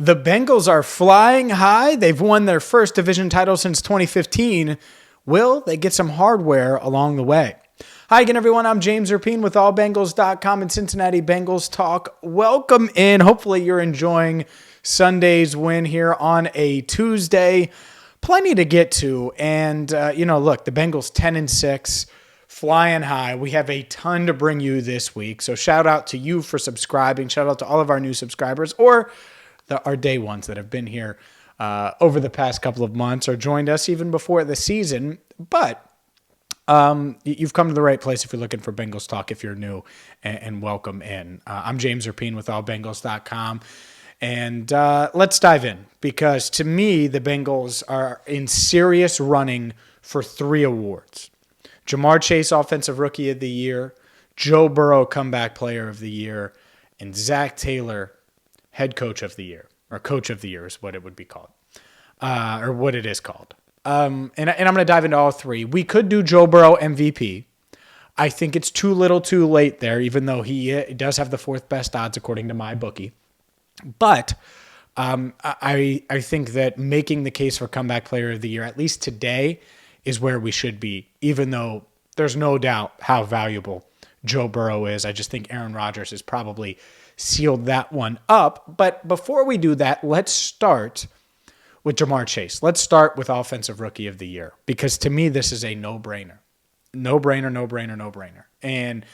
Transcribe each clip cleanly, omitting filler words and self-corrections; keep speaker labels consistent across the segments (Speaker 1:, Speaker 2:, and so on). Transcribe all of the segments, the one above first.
Speaker 1: The Bengals are flying high. They've won their first division title since 2015. Will they get some hardware along the way? Hi again, everyone. I'm James Rapien with allbengals.com and Cincinnati Bengals Talk. Welcome in. Hopefully you're enjoying Sunday's win here on a Tuesday. Plenty to get to. And, look, the Bengals 10-6, flying high. We have a ton to bring you this week. So shout out to you for subscribing. Shout out to all of our new subscribers or our day ones that have been here over the past couple of months or joined us even before the season. But you've come to the right place if you're looking for Bengals Talk, if you're new, and welcome in. I'm James Rapien with allbengals.com. And let's dive in, because to me, the Bengals are in serious running for 3 awards. Ja'Marr Chase, Offensive Rookie of the Year, Joe Burrow, Comeback Player of the Year, and Zac Taylor, Head Coach of the Year, or Coach of the Year is what it would be called, or what it is called. And I'm going to dive into all 3. We could do Joe Burrow MVP. I think it's too little too late there, even though he does have the 4th best odds according to my bookie. But I think that making the case for Comeback Player of the Year, at least today, is where we should be, even though there's no doubt how valuable Joe Burrow is. I just think Aaron Rodgers has probably sealed that one up. But before we do that, let's start with Ja'Marr Chase. Let's start with Offensive Rookie of the Year, because to me, this is a no-brainer. No-brainer, no-brainer, no-brainer. And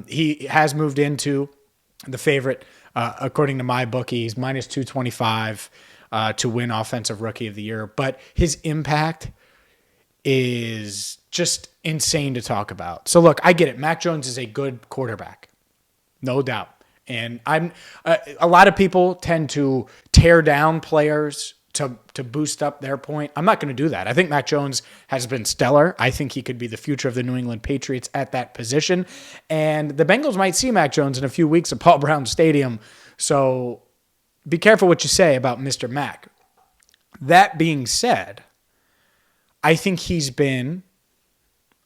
Speaker 1: he has moved into the favorite, according to my bookie. He's minus 225 to win Offensive Rookie of the Year. But his impact is just insane to talk about. So look, I get it. Mac Jones is a good quarterback, no doubt. And a lot of people tend to tear down players to boost up their point. I'm not going to do that. I think Mac Jones has been stellar. I think he could be the future of the New England Patriots at that position. And the Bengals might see Mac Jones in a few weeks at Paul Brown Stadium. So be careful what you say about Mr. Mac. That being said, I think he's been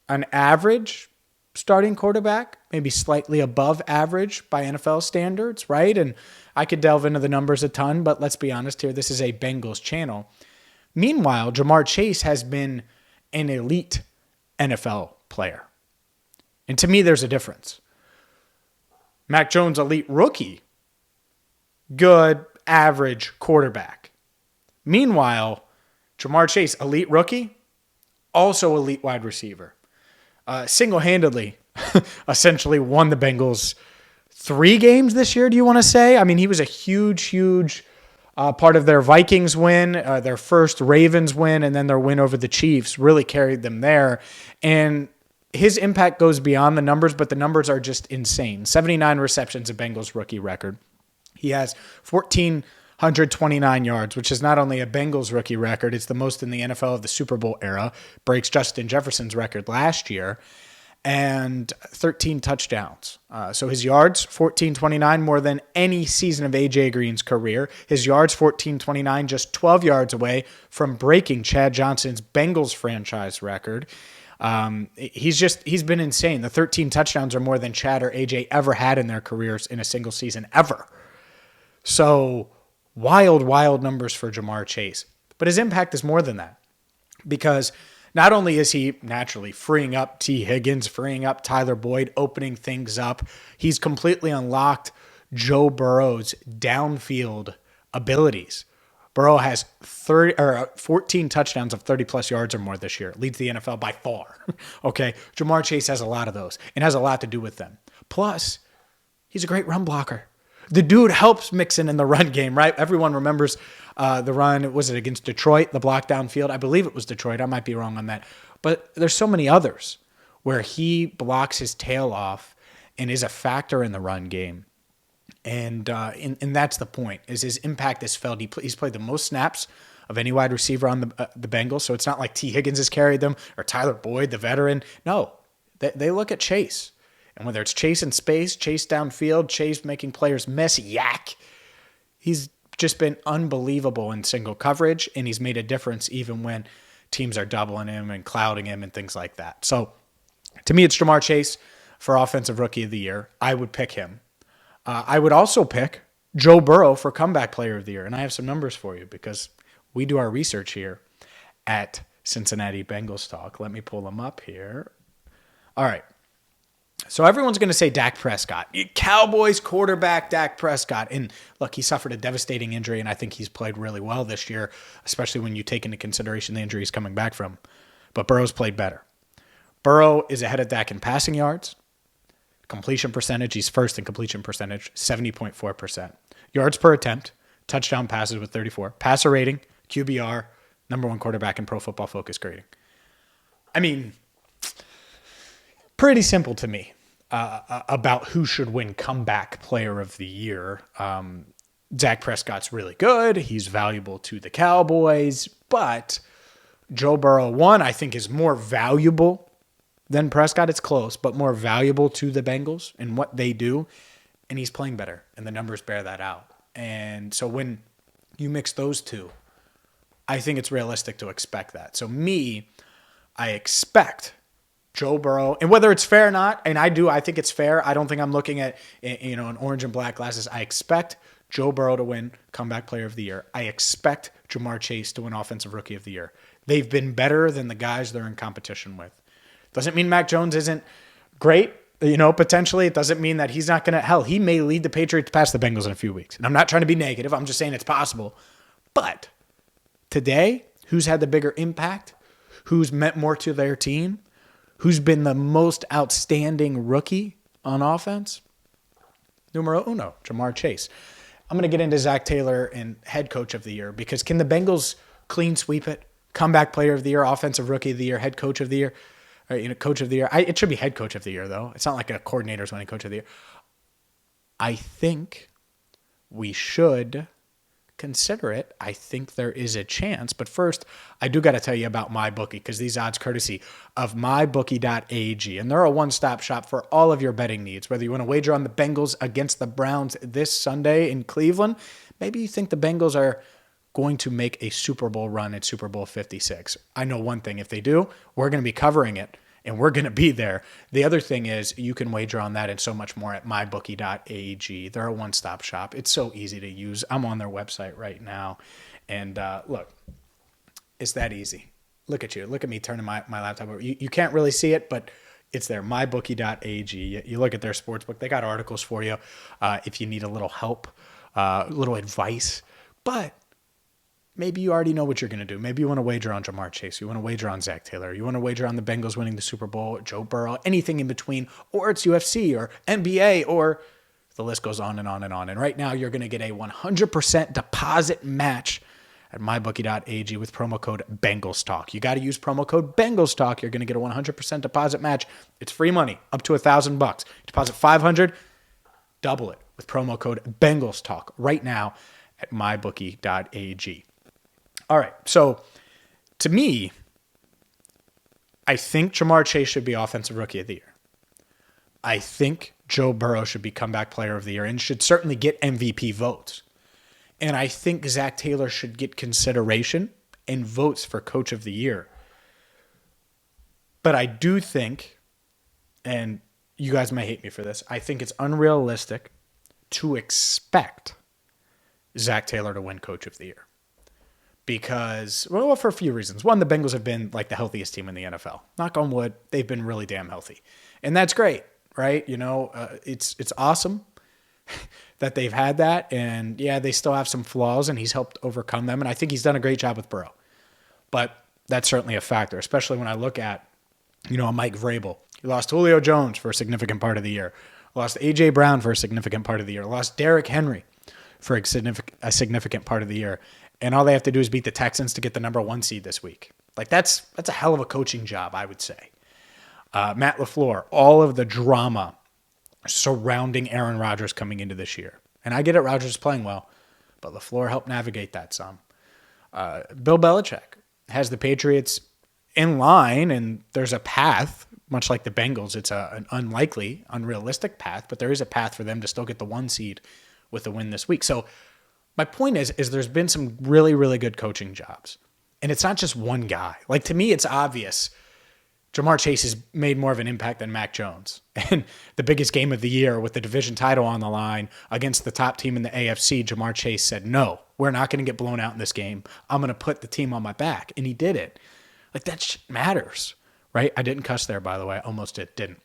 Speaker 1: an average starting quarterback, maybe slightly above average by NFL standards, right? And I could delve into the numbers a ton, but let's be honest here, this is a Bengals channel. Meanwhile, Ja'Marr Chase has been an elite NFL player. And to me, there's a difference. Mac Jones, elite rookie, good, average quarterback. Meanwhile, Ja'Marr Chase, elite rookie, also elite wide receiver. Single-handedly, essentially won the Bengals 3 games this year, do you want to say? I mean, he was a huge part of their Vikings win, their first Ravens win, and then their win over the Chiefs really carried them there. And his impact goes beyond the numbers, but the numbers are just insane. 79 receptions, a Bengals rookie record. He has 1,429 yards, which is not only a Bengals rookie record, it's the most in the NFL of the Super Bowl era, breaks Justin Jefferson's record last year, and 13 touchdowns. So his yards, 1,429, more than any season of A.J. Green's career. His yards, 1,429, just 12 yards away from breaking Chad Johnson's Bengals franchise record. He's been insane. The 13 touchdowns are more than Chad or A.J. ever had in their careers in a single season ever. So wild numbers for Ja'Marr Chase. But his impact is more than that, because not only is he naturally freeing up T. Higgins, freeing up Tyler Boyd, opening things up, he's completely unlocked Joe Burrow's downfield abilities. Burrow has 14 touchdowns of 30-plus yards or more this year. Leads the NFL by far. Okay, Ja'Marr Chase has a lot of those and has a lot to do with them. Plus, he's a great run blocker. The dude helps Mixon in the run game, right? Everyone remembers the run. Was it against Detroit, the block downfield? I believe it was Detroit. I might be wrong on that. But there's so many others where he blocks his tail off and is a factor in the run game. And that's the point, is his impact is felt. He's played the most snaps of any wide receiver on the Bengals. So it's not like T. Higgins has carried them or Tyler Boyd, the veteran. No, they look at Chase. And whether it's Chase in space, Chase downfield, Chase making players miss, he's just been unbelievable in single coverage, and he's made a difference even when teams are doubling him and clouding him and things like that. So to me, it's Ja'Marr Chase for Offensive Rookie of the Year. I would pick him. I would also pick Joe Burrow for comeback player of the year. And I have some numbers for you because we do our research here at Cincinnati Bengals Talk. Let me pull them up here. All right. So everyone's going to say Dak Prescott. Cowboys quarterback Dak Prescott. And look, he suffered a devastating injury, and I think he's played really well this year, especially when you take into consideration the injury he's coming back from. But Burrow's played better. Burrow is ahead of Dak in passing yards. Completion percentage, he's first in completion percentage, 70.4%. Yards per attempt, touchdown passes with 34. Passer rating, QBR, number one quarterback in Pro Football Focus grading. I mean, pretty simple to me about who should win comeback player of the year. Dak Prescott's really good. He's valuable to the Cowboys, but Joe Burrow, one, I think is more valuable than Prescott. It's close, but more valuable to the Bengals and what they do. And he's playing better, and the numbers bear that out. And so when you mix those two, I think it's realistic to expect that. So I expect Joe Burrow, and whether it's fair or not, and I think it's fair. I don't think I'm looking at, an orange and black glasses. I expect Joe Burrow to win comeback player of the year. I expect Jamar Chase to win offensive rookie of the year. They've been better than the guys they're in competition with. Doesn't mean Mac Jones isn't great. Potentially it doesn't mean that he's not going to, he may lead the Patriots past the Bengals in a few weeks. And I'm not trying to be negative. I'm just saying it's possible. But today, who's had the bigger impact? Who's meant more to their team? Who's been the most outstanding rookie on offense? Numero uno, Jamar Chase. I'm going to get into Zac Taylor and head coach of the year because can the Bengals clean sweep it? Comeback player of the year, offensive rookie of the year, head coach of the year. Coach of the year. It should be head coach of the year, though. It's not like a coordinator's winning coach of the year. I think we should consider it. I think there is a chance. But first, I do got to tell you about MyBookie because these odds courtesy of mybookie.ag. And they're a one-stop shop for all of your betting needs. Whether you want to wager on the Bengals against the Browns this Sunday in Cleveland, maybe you think the Bengals are going to make a Super Bowl run at Super Bowl 56. I know one thing. If they do, we're going to be covering it, and we're going to be there. The other thing is you can wager on that and so much more at mybookie.ag. They're a one-stop shop. It's so easy to use. I'm on their website right now. And look, it's that easy. Look at you. Look at me turning my laptop over. You can't really see it, but it's there, mybookie.ag. You look at their sportsbook. They got articles for you if you need a little help, a little advice. But maybe you already know what you're going to do. Maybe you want to wager on Jamar Chase. You want to wager on Zac Taylor. You want to wager on the Bengals winning the Super Bowl, Joe Burrow, anything in between, or it's UFC or NBA, or the list goes on and on and on. And right now, you're going to get a 100% deposit match at mybookie.ag with promo code BengalsTalk. You got to use promo code BengalsTalk. You're going to get a 100% deposit match. It's free money, up to $1,000. Deposit $500, double it with promo code BengalsTalk right now at mybookie.ag. All right, so to me, I think Jamar Chase should be Offensive Rookie of the Year. I think Joe Burrow should be Comeback Player of the Year and should certainly get MVP votes. And I think Zac Taylor should get consideration and votes for Coach of the Year. But I do think, and you guys might hate me for this, I think it's unrealistic to expect Zac Taylor to win Coach of the Year. Because, well, for a few reasons. One, the Bengals have been like the healthiest team in the NFL. Knock on wood, they've been really damn healthy. And that's great, right? It's awesome that they've had that. And yeah, they still have some flaws and he's helped overcome them. And I think he's done a great job with Burrow. But that's certainly a factor, especially when I look at, Mike Vrabel. He lost Julio Jones for a significant part of the year. Lost A.J. Brown for a significant part of the year. Lost Derrick Henry for a significant part of the year. And all they have to do is beat the Texans to get the number 1 seed this week. Like that's a hell of a coaching job, I would say. Matt LaFleur, all of the drama surrounding Aaron Rodgers coming into this year. And I get it, Rodgers is playing well, but LaFleur helped navigate that some. Bill Belichick has the Patriots in line, and there's a path, much like the Bengals. It's an unlikely, unrealistic path, but there is a path for them to still get the 1 seed with the win this week. So my point is there's been some really, really good coaching jobs. And it's not just one guy. Like, to me, it's obvious. Jamar Chase has made more of an impact than Mac Jones. And the biggest game of the year with the division title on the line against the top team in the AFC, Jamar Chase said, no, we're not going to get blown out in this game. I'm going to put the team on my back. And he did it. Like, that shit matters, right? I didn't cuss there, by the way. Almost didn't.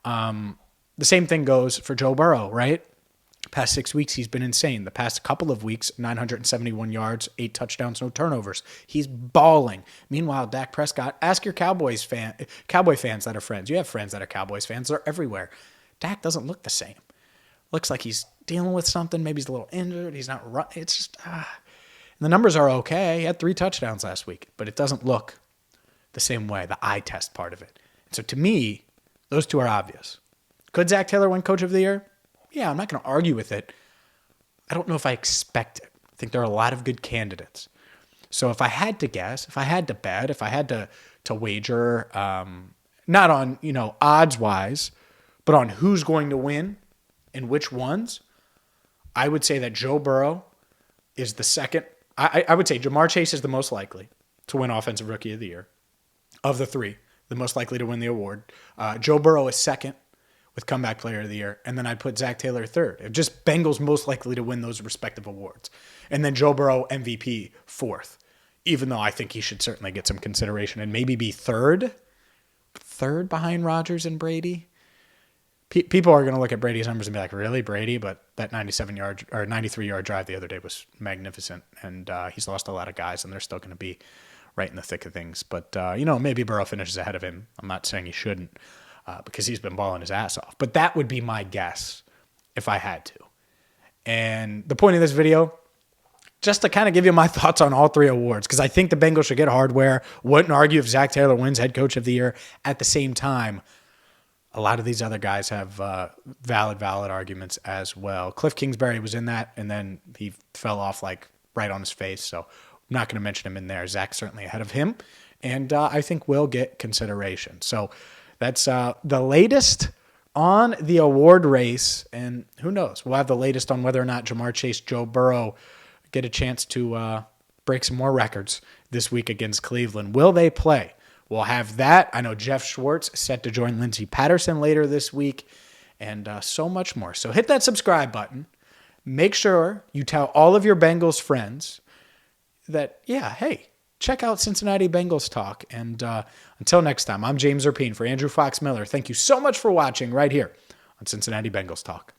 Speaker 1: The same thing goes for Joe Burrow, right? Past 6 weeks, he's been insane. The past couple of weeks, 971 yards, 8 touchdowns, no turnovers. He's balling. Meanwhile, Dak Prescott, ask your Cowboy fans that are friends. You have friends that are Cowboys fans. They're everywhere. Dak doesn't look the same. Looks like he's dealing with something. Maybe he's a little injured. He's not running. It's just, And the numbers are okay. He had 3 touchdowns last week, but it doesn't look the same way, the eye test part of it. And so to me, those two are obvious. Could Zac Taylor win Coach of the Year? Yeah, I'm not going to argue with it. I don't know if I expect it. I think there are a lot of good candidates. So if I had to guess, if I had to bet, if I had to wager, not on, odds-wise, but on who's going to win and which ones, I would say that Joe Burrow is the second. I would say Jamar Chase is the most likely to win Offensive Rookie of the Year. Of the 3, the most likely to win the award. Joe Burrow is second with Comeback Player of the Year, and then I'd put Zac Taylor third. Just Bengals most likely to win those respective awards. And then Joe Burrow MVP fourth, even though I think he should certainly get some consideration and maybe be third behind Rodgers and Brady. People are going to look at Brady's numbers and be like, really, Brady? But that 93-yard drive the other day was magnificent, and he's lost a lot of guys, and they're still going to be right in the thick of things. But, maybe Burrow finishes ahead of him. I'm not saying he shouldn't. Because he's been balling his ass off. But that would be my guess if I had to. And the point of this video, just to kind of give you my thoughts on all 3 awards, because I think the Bengals should get hardware. Wouldn't argue if Zac Taylor wins Head Coach of the Year. At the same time, a lot of these other guys have valid arguments as well. Cliff Kingsbury was in that, and then he fell off like right on his face. So I'm not going to mention him in there. Zach's certainly ahead of him. And I think will get consideration. So that's the latest on the award race, and who knows? We'll have the latest on whether or not Jamar Chase, Joe Burrow get a chance to break some more records this week against Cleveland. Will they play? We'll have that. I know Jeff Schwartz set to join Lindsey Patterson later this week, and so much more. So hit that subscribe button. Make sure you tell all of your Bengals friends that, hey, check out Cincinnati Bengals Talk. And until next time, I'm James Rapien for Andrew Fox Miller. Thank you so much for watching right here on Cincinnati Bengals Talk.